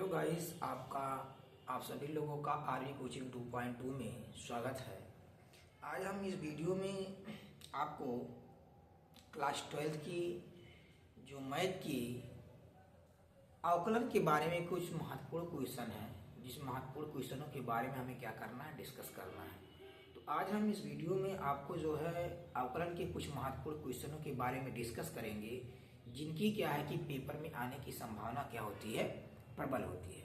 Hello guys, आप सभी लोगों का आर्मी कोचिंग 2.2 में स्वागत है। आज हम इस वीडियो में आपको क्लास 12 की जो मैथ की अवकलन के बारे में कुछ महत्वपूर्ण क्वेश्चन है, जिस महत्वपूर्ण क्वेश्चनों के बारे में हमें क्या करना है, डिस्कस करना है। तो आज हम इस वीडियो में आपको जो है अवकलन के कुछ महत्वपूर्ण क्वेश्चनों के बारे में डिस्कस करेंगे, जिनकी क्या है कि पेपर में आने की संभावना क्या होती है, प्रबल होती है।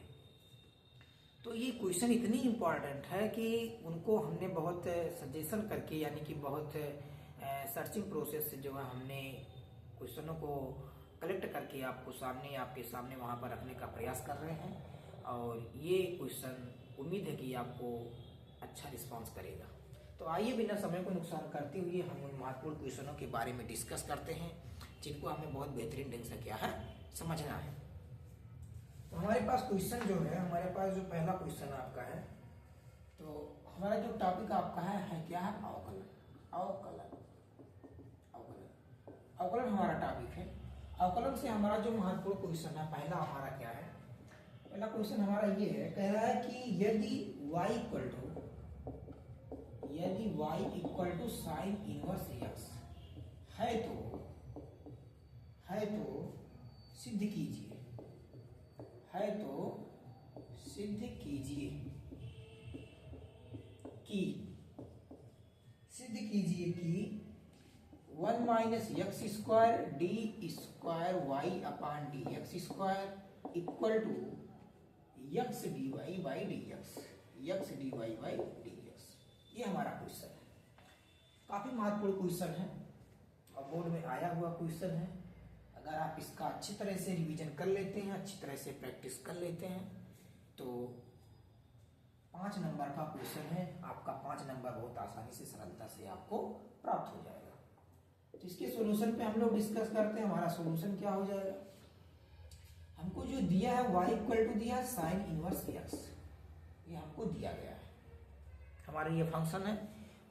तो ये क्वेश्चन इतनी इम्पोर्टेंट है कि उनको हमने बहुत सजेशन करके, यानी कि बहुत सर्चिंग प्रोसेस से जो है हमने क्वेश्चनों को कलेक्ट करके आपके सामने वहाँ पर रखने का प्रयास कर रहे हैं। और ये क्वेश्चन उम्मीद है कि आपको अच्छा रिस्पांस करेगा। तो आइए बिना समय को नुकसान करते हुए हम उन महत्वपूर्ण क्वेश्चनों के बारे में डिस्कस करते हैं, जिनको हमें बहुत बेहतरीन ढंग से क्या है समझना है। तो हमारे पास क्वेश्चन जो है, हमारे पास जो पहला क्वेश्चन आपका है, तो हमारा जो टॉपिक आपका है क्या है, अवकलन। अवकलन अवकलन अवकलन हमारा टॉपिक है। अवकलन से हमारा जो महत्वपूर्ण क्वेश्चन है, पहला हमारा क्या है, पहला क्वेश्चन हमारा ये है, कह रहा है कि यदि y equal to sine inverse x है तो सिद्ध कीजिए, कि 1 minus x square d square y upon d x square equal to x d y by d x, ये हमारा क्वेश्चन है। काफी महत्वपूर्ण क्वेश्चन है और बोर्ड में आया हुआ क्वेश्चन है। अगर आप इसका अच्छी तरह से रिवीजन कर लेते हैं, अच्छी तरह से प्रैक्टिस कर लेते हैं, तो 5 नंबर का क्वेश्चन है। आपका 5 नंबर बहुत आसानी से, सरलता से आपको प्राप्त हो जाएगा। तो इसके सॉल्यूशन पे हम लोग डिस्कस करते हैं। हमारा सॉल्यूशन क्या हो जाएगा, हमको जो दिया है y इक्वल टू दिया है साइन इनवर्स x, ये हमको दिया गया है। हमारा ये फंक्शन है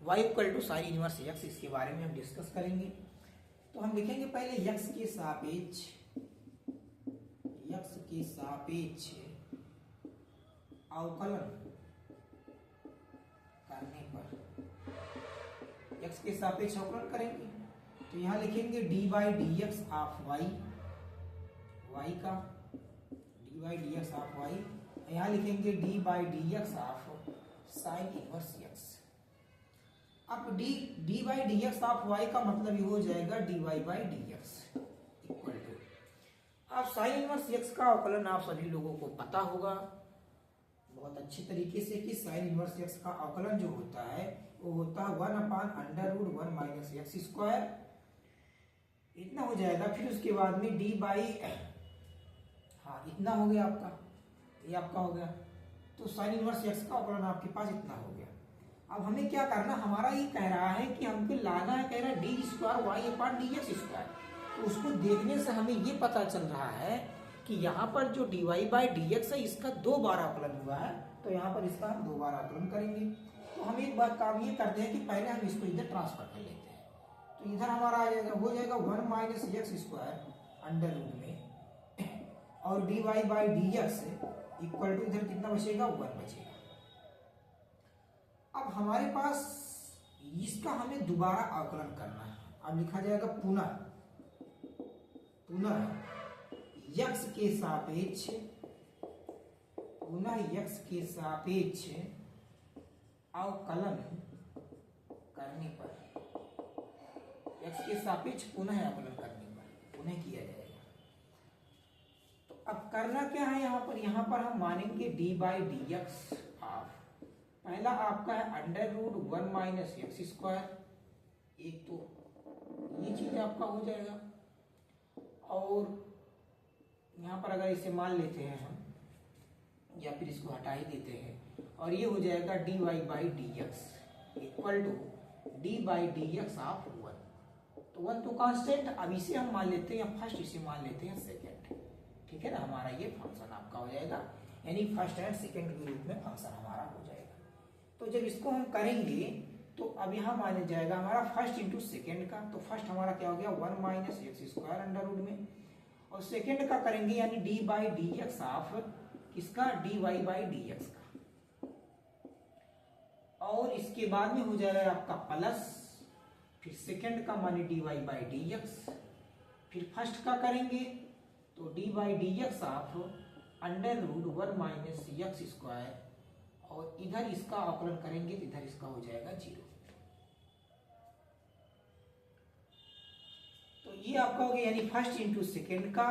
y equal to sine inverse x, इसके बारे में हम डिस्कस करेंगे। तो हम लिखेंगे पहले x के सापेक्ष अवकलन करने पर, x के सापेक्ष अवकलन करेंगे तो यहां लिखेंगे dy dx ऑफ y का dy dx ऑफ y, यहां लिखेंगे dy dx of sine inverse x। अब dy dx ऑफ y का मतलब ये हो जाएगा dy by dx equal to, अब साइन इनवर्स x का अवकलन आप सभी लोगों को पता होगा बहुत अच्छी तरीके से कि साइन इनवर्स x का अवकलन जो होता है वो होता है 1 upon under root 1 minus x square, इतना हो जाएगा। फिर उसके बाद में डी बाई, इतना हो गया आपका, ये आपका हो गया। तो साइन इनवर्स x का अवकलन आपके पास इतना हो गया। अब हमें क्या करना, हमारा ये कह रहा है कि हमको लाना है, कह रहा है D square y upon d x square. तो उसको देखने से हमें ये पता चल रहा है कि यहाँ पर जो d y by d x है, इसका 2 बार अवकलन हुआ है, तो यहाँ पर इसका हम 2 बार अवकलन करेंगे। तो हम एक बार काम ये करते हैं कि पहले हम इसको इधर ट्रांसफर कर लेते हैं। तो इधर हमारा आ जाएगा, हो जाएगा 1 minus x square under root में, और d y by d x equal to इधर कितना बचेगा, 1 बचेगा। अब हमारे पास इसका हमें दोबारा अवकलन करना है। अब लिखा जाएगा पुनः x के सापेक्ष अवकलन करने पर, x के सापेक्ष पुनः अवकलन करने पर पुनः किया जाएगा। तो अब करना क्या है, यहाँ पर हम मानेंगे d by d x of, पहला आपका है under root 1 minus x square, एक तो ये चीज आपका हो जाएगा। और यहाँ पर अगर इसे मान लेते हैं हम, या फिर इसको हटा ही देते हैं, और ये हो जाएगा d y by d x equal to d by d x of 1। तो 1 तो कांस्टेंट, अब इसे हम मान लेते हैं फर्स्ट, इसे मान लेते हैं सेकेंड, ठीक है ना। हमारा ये फंक्शन आपका हो जाएगा, यानी फर्स्ट एंड सेकेंड के रूप में फंक्शन हमारा हो जाएगा। तो जब इसको हम करेंगे तो अब यहाँ माने जाएगा हमारा फर्स्ट इंटू सेकेंड का। तो फर्स्ट हमारा क्या हो गया 1 minus x square under root में, और सेकेंड का करेंगे यानी d by d x of इसका dy बाई dx का, और इसके बाद में हो जाएगा आपका प्लस, फिर सेकंड का माने dy बाई dx, फिर फर्स्ट का करेंगे तो dy बाई dx आप under root 1 minus x square, और इधर इसका अवकलन करेंगे तो इधर इसका हो जाएगा 0। तो ये आपका हो गया, यानी फर्स्ट इंटू सेकेंड का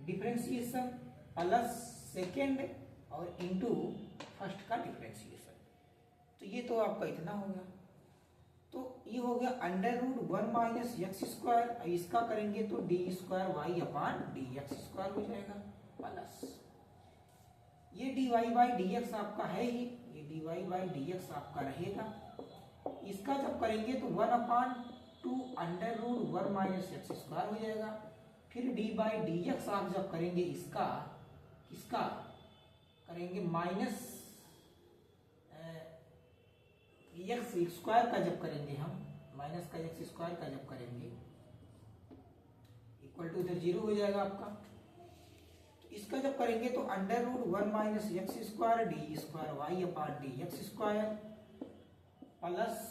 डिफरेंशिएशन प्लस सेकेंड और इंटू फर्स्ट का डिफरेंशिएशन। तो ये तो आपका इतना हो गया। तो ये हो गया under root 1 minus x square, इसका करेंगे तो d square y upon d x square हो जाएगा, प्लस ये d y by d x आपका है ही, ये d y by d x आपका रहेगा। इसका जब करेंगे तो 1 upon 2 under root 1 minus x square हो जाएगा। फिर डी बाई डी एक्स आप जब करेंगे इसका करेंगे माइनस एक्स स्क्वायर का जब करेंगे हम, माइनस का एक्स स्क्वायर का जब करेंगे इक्वल टू इधर 0 हो जाएगा आपका। तो इसका जब करेंगे तो under root 1 minus x square d square y upon d x square, plus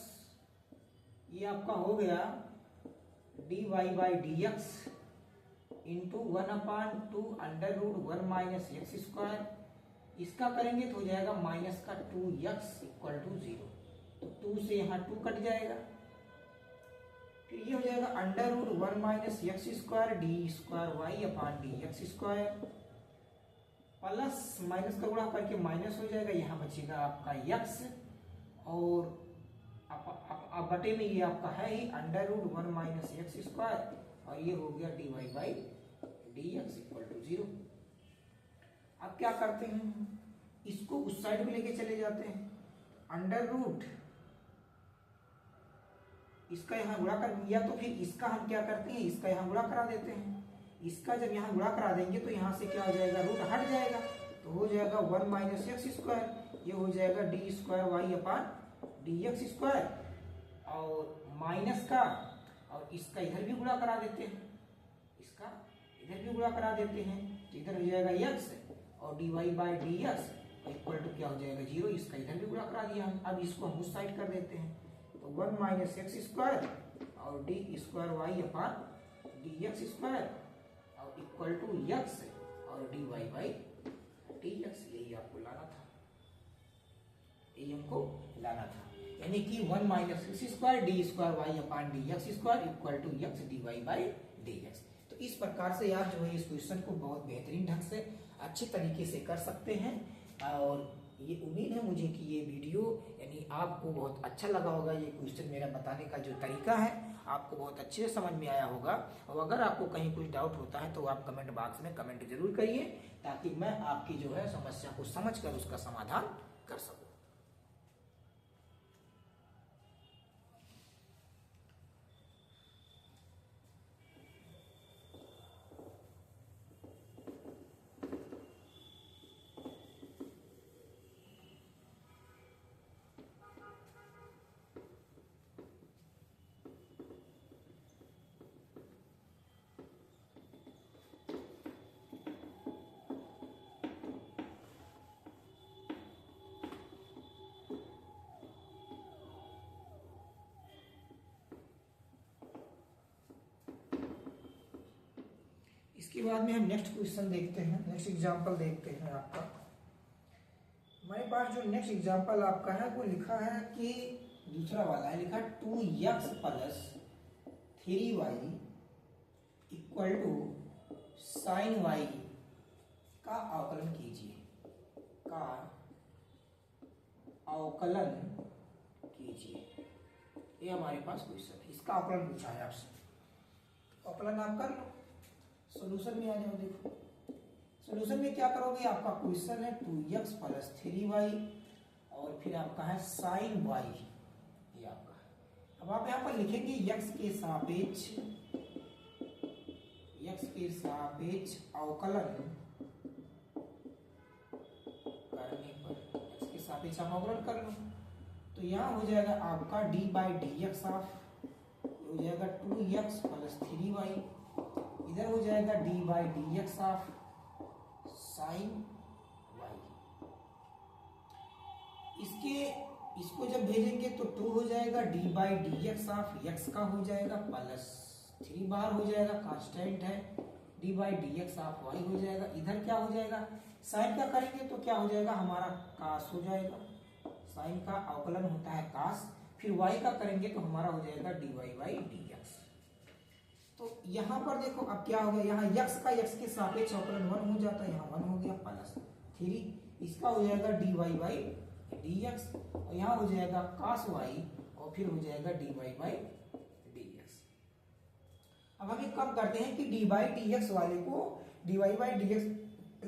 ये आपका हो गया d y by d x into 1 upon 2 under root 1 minus x square, इसका करेंगे तो हो जाएगा माइनस का 2x इक्वल टू 0। तो 2 से यहाँ 2 कट जाएगा, फिर ये हो जाएगा under root 1 minus x square d square y upon d x square, plus minus का गुणा करके माइनस हो जाएगा, यहाँ बचेगा आपका x, और अब बटे में ये आपका है ही under root 1 minus x square, और ये हो गया d y by d x equal to 0। अब क्या करते हैं, इसको उस साइड में लेके चले जाते हैं, अंडर रूट इसका यहाँ गुणा कर, या तो फिर इसका हम क्या करते हैं, इसका यहाँ गुणा करा देते हैं। इसका जब यहाँ गुणा करा देंगे तो यहाँ से क्या हो जाएगा, रूट हट जाएगा, तो हो जाएगा 1 माइनस एक्स स्क्वायर, ये हो जाएगा D square y upon d x square, और माइनस का, और इसका इधर भी गुणा करा देते हैं, इसका इधर भी गुणा करा देते हैं, तो इधर हो जाएगा x और d y by d x equal to क्या हो जाएगा 0, इसका इधर भी गुणा करा दिया हम। अब इसको हम उस साइड कर देते हैं, तो 1 माइनस एक्स स्क्वायर और d square y upon d x square और इक्वल टू x और d y by d x. यही आपको लाना था, यही हमको लाना था, यानी कि 1 minus x square d square y upon d x square equal to x d y by d x. तो इस प्रकार से आप जो है इस क्वेश्चन को बहुत बेहतरीन ढंग से अच्छे तरीके से कर सकते हैं, और ये उम्मीद है मुझे कि ये वीडियो यानी आपको बहुत अच्छा लगा होगा। ये क्वेश्चन मेरा बताने का जो तरीका है आपको बहुत अच्छे से समझ में आया होगा, और अगर आपको कहीं कुछ डाउट होता है तो आप कमेंट बॉक्स में कमेंट जरूर करिए, ताकि मैं आपकी जो है समस्या को समझकर उसका समाधान कर सकूं। इसके बाद में हम नेक्स्ट क्वेश्चन देखते हैं, नेक्स्ट एग्जांपल देखते हैं। आपका हमारे पास जो नेक्स्ट एग्जांपल आपका है वो लिखा है कि दूसरा वाला है, लिखा 2x plus 3y equal to sine y का अवकलन कीजिए, का अवकलन कीजिए। ये हमारे पास क्वेश्चन है, इसका अवकलन पूछा है आपसे, अवकलन आप कर लो, सॉल्यूशन में आ जाओ। देखो सॉल्यूशन में क्या करोगे, आपका क्वेश्चन है 2x प्लस 3y और फिर आपका है साइन y, ये आपका है। अब आप यहाँ पर लिखेंगे x के सापेक्ष अवकलन करने पर, x के सापेक्ष आप अवकलन कर लो, तो यहाँ हो जाएगा आपका d by d x of, हो जाएगा 2x प्लस 3y, इधर हो जाएगा d by d x of sine इसको जब भेजेंगे तो 2 हो जाएगा, D by d x of x का हो जाएगा प्लस 3 बार हो जाएगा, कांस्टेंट है, d by d x of y हो जाएगा। इधर क्या हो जाएगा, साइन का करेंगे तो क्या हो जाएगा हमारा कास हो जाएगा, साइन का अवकलन होता है कास, फिर वाई का करेंगे तो हमारा हो जाएगा d y by d x. तो यहाँ पर देखो अब क्या होगा, यहाँ यक्स का यक्स के सापेक्ष अवकलन 1 हो जाता है, यहाँ 1 हो गया प्लस 3, इसका हो जाएगा d y by d x, और यहाँ हो जाएगा कास वाई और फिर हो जाएगा d y by d x. अब हम एक काम करते हैं कि डी बाई डी एक्स वाले को d y by d x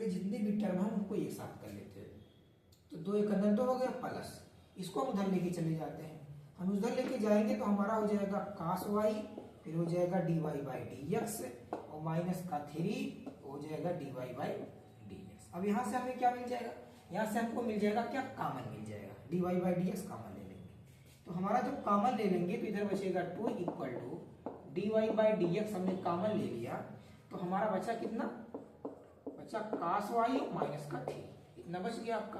जितने भी टर्म है उनको एक साथ कर लेते हैं। तो 2 एक अंदर 2 हो गया प्लस, इसको हम उधर लेके चले जाते हैं, हम उधर लेके जाएंगे तो हमारा हो जाएगा कास वाई, फिर हो जाएगा d y by d x और माइनस का 3 हो जाएगा d y by d x. अब यहाँ से हमें क्या मिल जाएगा, यहाँ से हमको मिल जाएगा क्या, कॉमन मिल जाएगा, d y by d x common ले लेंगे। तो हमारा जब कॉमन ले लेंगे तो इधर बचेगा 2 equal to d y by d x, हमने कॉमन ले लिया तो हमारा बचा कितना, बचा कास वाई माइनस का 3, इतना बच गया आपका।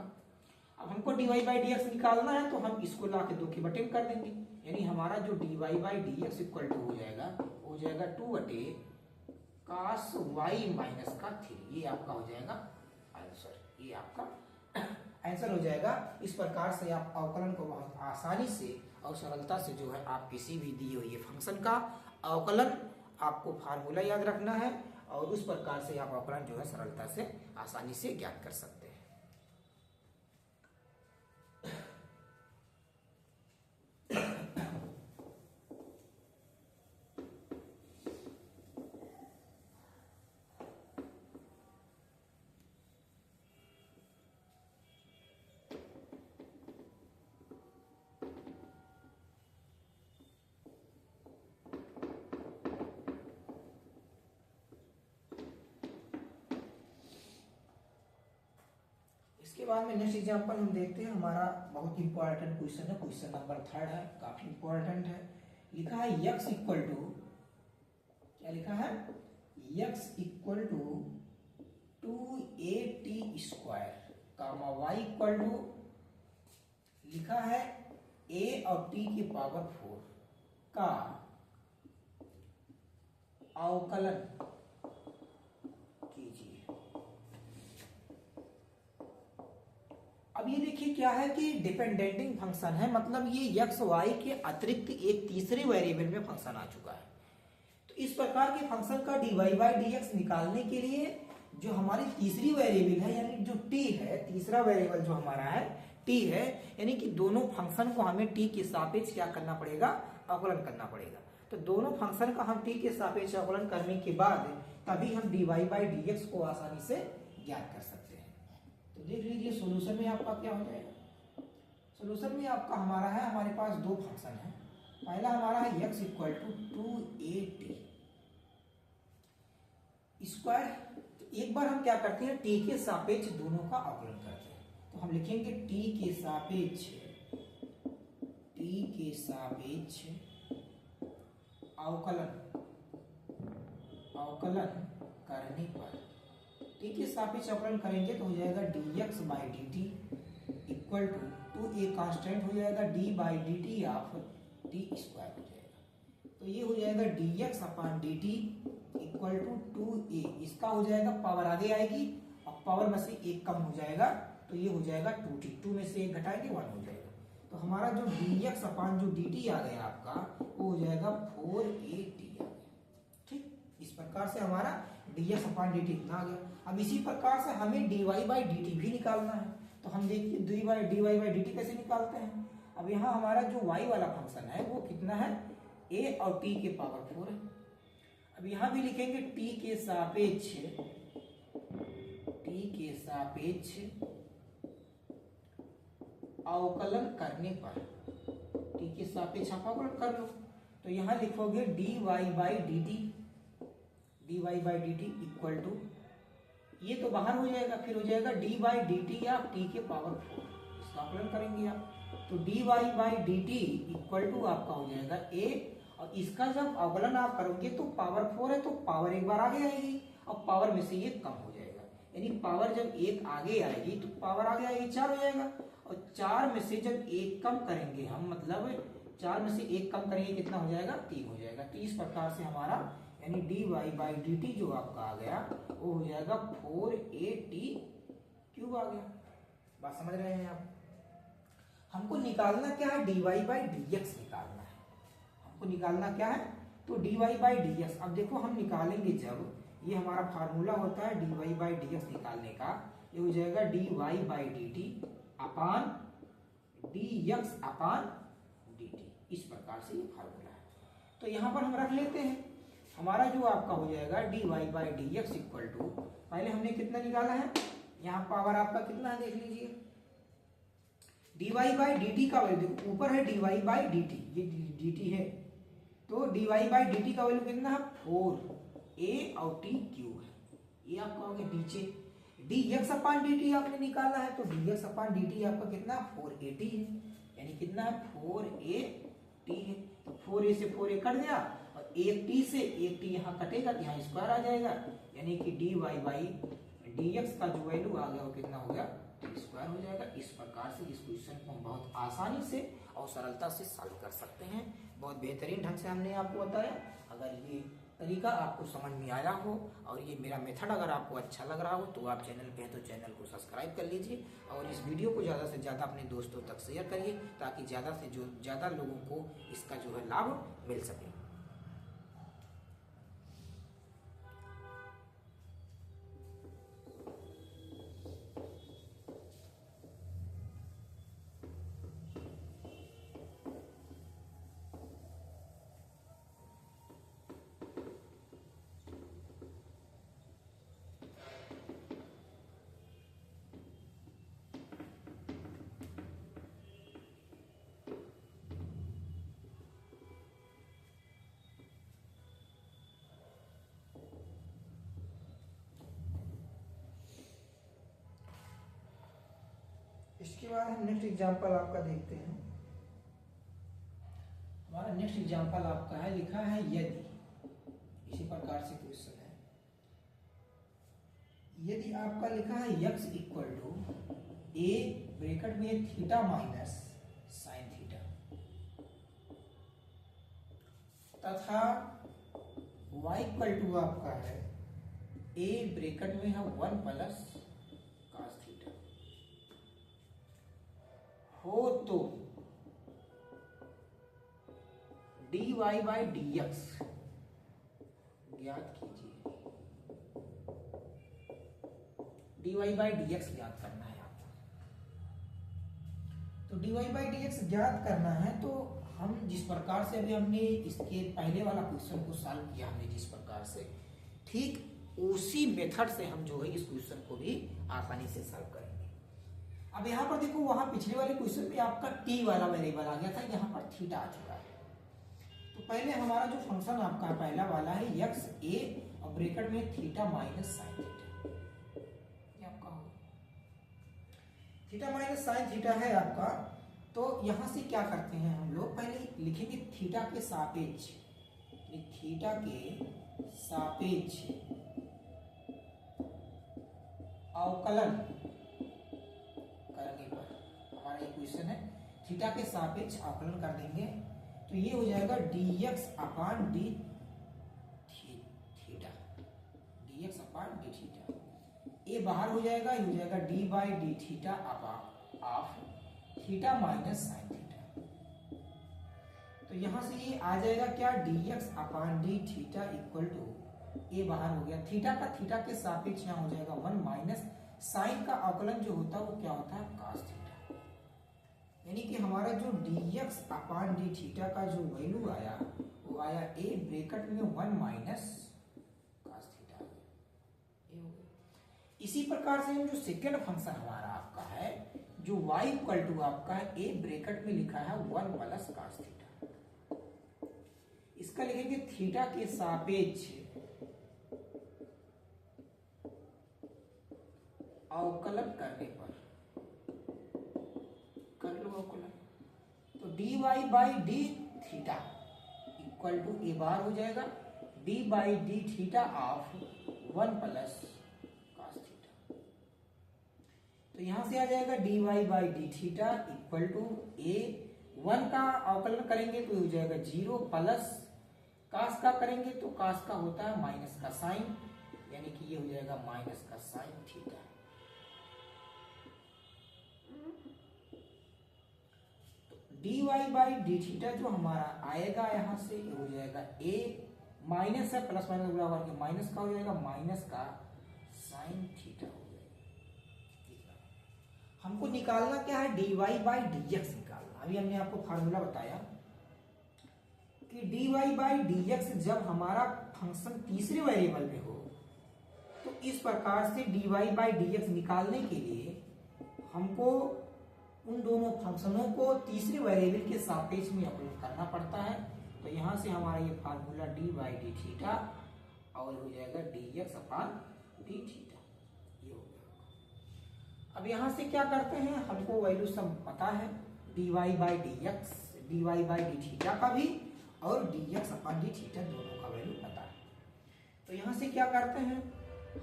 अब हमको d y by d x निकालना है तो हम इसको ला के 2 के बटे में कर देंगे, यानी हमारा जो d y by d x equal to हो जाएगा 2 बटे कास वाई माइनस का 3, ये आपका हो जाएगा आंसर, ये आपका आंसर हो जाएगा। इस प्रकार से आप अवकलन को बहुत आसानी से और सरलता से जो है आप किसी भी दिए हुए फंक्शन का अवकलन, आपको फार्मूला याद रखना है और उस प्रकार से आप अवकलन जो है सरलता से आसानी से ज्ञात कर सकते हैं। इसके बाद में नेक्स्ट एग्जांपल हम देखते हैं, हमारा बहुत इंपॉर्टेंट क्वेश्चन है, क्वेश्चन नंबर 3 है, काफी इंपॉर्टेंट है। लिखा है x इक्वल टू, क्या लिखा है, x equal to 2at square comma y equal to, लिखा है a और t की पावर 4 का अवकलन कीजिए। अब ये देखिए क्या है कि डिपेंडेंटिंग फंक्शन है, मतलब ये x y के अतिरिक्त एक तीसरे वेरिएबल में फंक्शन आ चुका है। तो इस प्रकार के फंक्शन का dy बाई dx निकालने के लिए जो हमारी तीसरी वेरिएबल है, यानी जो t है, तीसरा वेरिएबल जो हमारा है t है, यानी कि दोनों फंक्शन को हमें t के सापेक्ष क्या करना पड़ेगा, अवकलन करना पड़ेगा। तो दोनों फंक्शन का हम t के सापेक्ष अवकलन करने के बाद तभी हम dy बाई dx को आसानी से ज्ञात कर सकते हैं। तो देख लीजिए सॉल्यूशन में आपका क्या हो जाएगा, सॉल्यूशन में आपका हमारा है, हमारे पास 2 फंक्शन है। पहला हमारा है x equal to 2at square. तो एक बार हम क्या करते हैं, t के सापेक्ष दोनों का अवकलन करते हैं। तो हम लिखेंगे t के सापेक्ष अवकलन करने पर, t के सापेक्ष अवकलन करेंगे तो हो जाएगा dx by dt equal to a constant हो जाएगा d by dt of t square हो जाएगा। तो ये हो जाएगा dx upon dt equal to 2a, इसका हो जाएगा पावर आगे आएगी और पावर में से 1 कम हो जाएगा तो ये हो जाएगा 2t, 2 में से 1 घटाएंगे 1 हो जाएगा। तो हमारा जो dx अपॉन जो dt आ गया आपका वो हो जाएगा 4at आ गया। ठीक, इस प्रकार से हमारा dx अपॉन dt इतना आ गया। अब इसी प्रकार से हमें dy बाई dt भी निकालना है। तो हम देखिए dy बाई dt कैसे निकालते हैं। अब यहाँ हमारा जो y वाला फंक्शन है वो कितना है, a और t के पावर 4 है। अब यहाँ भी लिखेंगे t के सापेक्ष अवकलन करने पर, t के सापेक्ष आप अवकलन कर लो। तो यहाँ लिखोगे dy by dt equal to, ये तो बाहर हो जाएगा, फिर हो जाएगा d बाई dt या t के पावर 4, इसका अवकलन करेंगे आप। तो dy by dt equal to आपका हो जाएगा a, और इसका जब अवकलन आप करोगे तो पावर 4 है तो पावर एक बार आगे आएगी और पावर में से ये कम हो जाएगा, यानी पावर जब एक आगे आएगी तो पावर आगे आएगी 4 हो जाएगा, और 4 में से जब एक कम करेंगे हम, मतलब 4 में से एक कम करेंगे कितना हो जाएगा, 3 हो जाएगा। तो इस प्रकार से हमारा यानी dy/dt जो आपका आ गया वो हो जाएगा 4at³ आ गया। बात समझ रहे हैं आप? हमको निकालना क्या है, dy/dx निकालना है। हमको निकालना क्या है, तो dy/dx। अब देखो हम निकालेंगे, जब ये हमारा फार्मूला होता है dy/dx निकालने का, ये हो जाएगा dy/dt अपान dx/dt। इस प्रकार से ये फार्मूला है। तो यहाँ पर हम रख लेते हैं, हमारा जो आपका हो जाएगा dy/dx इक्वल टू, पहले हमने कितना निकाला है, यहाँ पावर आपका कितना है देख लीजिए, dy/dt का वैल्यू देखो, ऊपर है dy/dt, ये dt है, तो dy/dt का वैल्यू कितना है, 4a और t³ है, ये आपका हो गया। नीचे dx/dt आपने निकाला है, तो dx/dt आपका कितना 4at है, यानी कितना है 4at है। तो 4a से 4a कट गया, और एक t से एक t यहाँ कटेगा, तो यहाँ स्क्वायर आ जाएगा, यानी कि dy/dx का जो वैल्यू आ गया वो कितना हो गया, स्क्वायर हो जाएगा। इस प्रकार से इस क्वेश्चन को हम बहुत आसानी से और सरलता से सॉल्व कर सकते हैं। बहुत बेहतरीन ढंग से हमने आपको बताया। अगर ये तरीका आपको समझ में आया हो और ये मेरा मेथड अगर आपको अच्छा लग रहा हो तो आप चैनल पे हैं तो चैनल को सब्सक्राइब कर लीजिए, और इस वीडियो को ज़्यादा से ज़्यादा अपने दोस्तों तक शेयर करिए, ताकि ज़्यादा से ज़्यादा लोगों को इसका जो है लाभ मिल सके। इसके बाद हम नेक्स्ट एग्जांपल आपका देखते हैं। हमारा नेक्स्ट एग्जांपल आपका है, लिखा है यदि, इसी प्रकार से क्वेश्चन है, यदि आपका लिखा है x equal to a bracket में थीटा माइनस साइन थीटा, तथा y इक्वल टू आपका है a ब्रैकेट में है 1 प्लस cos थीटा हो, तो dy/dx ज्ञात कीजिए। dy/dx ज्ञात करना है आपको। तो dy/dx ज्ञात करना है, तो हम जिस प्रकार से अभी हमने इसके पहले वाला क्वेश्चन को सॉल्व किया, हमने जिस प्रकार से, ठीक उसी मेथड से हम जो है इस क्वेश्चन को भी आसानी से सॉल्व करेंगे। अब यहाँ पर देखो, वहां पिछले वाले क्वेश्चन में आपका t वाला वेरिएबल आ गया था, यहाँ पर थीटा आ चुका है। तो पहले हमारा जो फंक्शन आपका पहला वाला है x a और ब्रैकेट में थीटा माइनस साइन थीटा, ये आपका होगा थीटा माइनस साइन थीटा है आपका। तो यहां से क्या करते हैं हम लोग, पहले लिखेंगे थीटा के सापेक्ष, थीटा के सापेक्ष अवकलन करने पर, हमारा ये क्वेश्चन है, थीटा के सापेक्ष अवकलन कर देंगे, तो ये हो जाएगा dx/d थीटा, dx/d थीटा, ये बाहर हो जाएगा, ये हो जाएगा d/d theta of theta minus sine theta. तो यहां से ये आ जाएगा क्या, dx/d थीटा इक्वल टू, ये बाहर हो गया, थीटा का थीटा के सापेक्ष यहाँ हो जाएगा 1 माइनस साइन का अवकलन जो होता है वो क्या होता है, cos थीटा। यानी कि हमारा जो dx/d थीटा का जो वैल्यू आया वो आया a ब्रैकेट में 1 माइनस cos थीटा, ये हो गया। इसी प्रकार से हम जो सेकेंड फंक्शन हमारा आपका है, जो y इक्वल टू आपका है a ब्रैकेट में लिखा है 1 प्लस cos थीटा, इसका लिखेंगे थीटा के सापेक्ष अवकलन करने पर, कर लो अवकलन, तो dy/d theta equal to, a बार हो जाएगा dy/d theta of 1 plus cos theta. तो यहां से आ जाएगा dy by d theta equal to a, 1 का अवकलन करेंगे तो हो जाएगा 0 प्लस कास का करेंगे तो कास का होता है माइनस का साइन, यानी कि ये हो जाएगा माइनस का sine theta. dy by d theta जो हमारा आएगा यहां से हो जाएगा a, माइनस है प्लस माइनस गुणा करके माइनस का हो जाएगा माइनस का साइन थीटा हो जाएगा। हमको निकालना क्या है, dy बाई dx निकालना। अभी हमने आपको फार्मूला बताया कि dy बाई dx जब हमारा फंक्शन तीसरे वेरिएबल में हो तो इस प्रकार से dy बाई dx निकालने के लिए हमको उन दोनों फंक्शनों को तीसरे वेरिएबल के सापेक्ष में अपलोड करना पड़ता है। तो यहां से हमारा ये formula D by d theta और हो जाएगा dx अपान डी थीटा, ये हो गया। अब यहां से क्या करते हैं, हमको वैल्यू सब पता है, dy by dx, dy by d theta का भी और dx अपान डी थीटा दोनों का वैल्यू पता है। तो यहां से क्या करते हैं,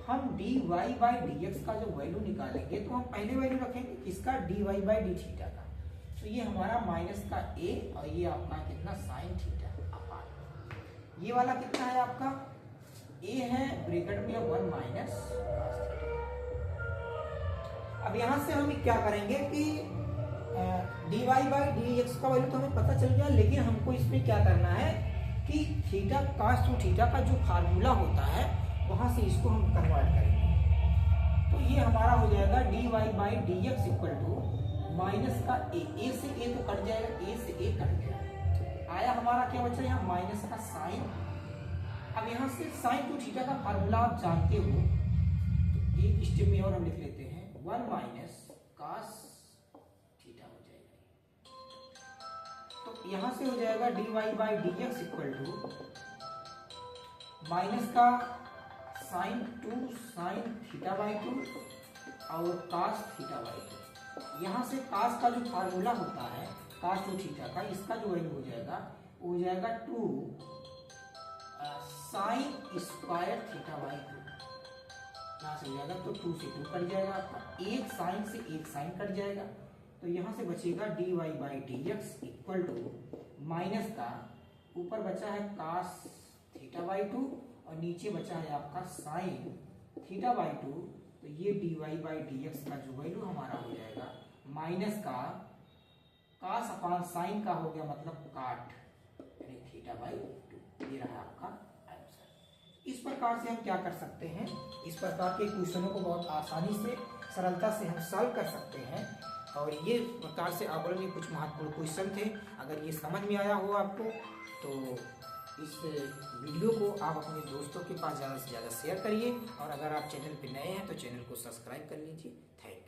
हम dy बाई dx का जो वैल्यू निकालेंगे तो हम पहले वैल्यू रखेंगे किसका, dy बाई डी थीटा का। तो ये हमारा माइनस का a और ये आपका कितना साइन थीटा अपान, ये वाला कितना है आपका a है ब्रैकेट में 1 माइनस cos थीटा। अब यहां से हम क्या करेंगे कि dy बाई dx का वैल्यू तो हमें पता चल गया, लेकिन हमको इसमें क्या करना है कि थीटा cos टू थीटा का जो फार्मूला होता है वहां से इसको हम कन्वर्ट करेंगे। तो ये हमारा हो जाएगा dy by dx equal to minus का a से a तो कट जाएगा, a से a कट गया, आया हमारा क्या बचा यहाँ माइनस का साइन। अब यहाँ से साइन टू थीटा का फार्मूला आप जानते हो, तो एक स्टेप में और हम लिख लेते हैं 1 माइनस cos थीटा हो जाएगा। तो यहाँ से हो जाएगा dy by dx equal to minus का साइन 2 साइन थीटा बाई 2 और cos थीटा बाई 2। यहाँ से cos का जो फार्मूला होता है cos टू थीटा का, इसका जो वैल्यू हो जाएगा वो हो जाएगा 2 साइन स्क्वायर थीटा बाई 2। यहाँ से हो जाएगा तो 2 से 2 कट जाएगा आपका, एक साइन से एक साइन कट जाएगा। तो यहाँ से बचेगा dy by dx equal to minus का ऊपर बचा है cos थीटा बाई 2 और नीचे बचा है आपका साइन थीटा बाई 2। तो ये dy बाई dx का जो वैल्यू हमारा हो जाएगा माइनस का cos अपान साइन का हो गया मतलब काट, यानी थीटा बाई 2। ये रहा आपका आंसर। इस प्रकार से हम क्या कर सकते हैं, इस प्रकार के क्वेश्चनों को बहुत आसानी से सरलता से हम सॉल्व कर सकते हैं। और ये प्रकार से आकलन के कुछ महत्वपूर्ण क्वेश्चन थे। अगर ये समझ में आया हो आपको तो इस वीडियो को आप अपने दोस्तों के पास ज़्यादा से ज़्यादा शेयर करिए, और अगर आप चैनल पर नए हैं तो चैनल को सब्सक्राइब कर लीजिए। Thank you.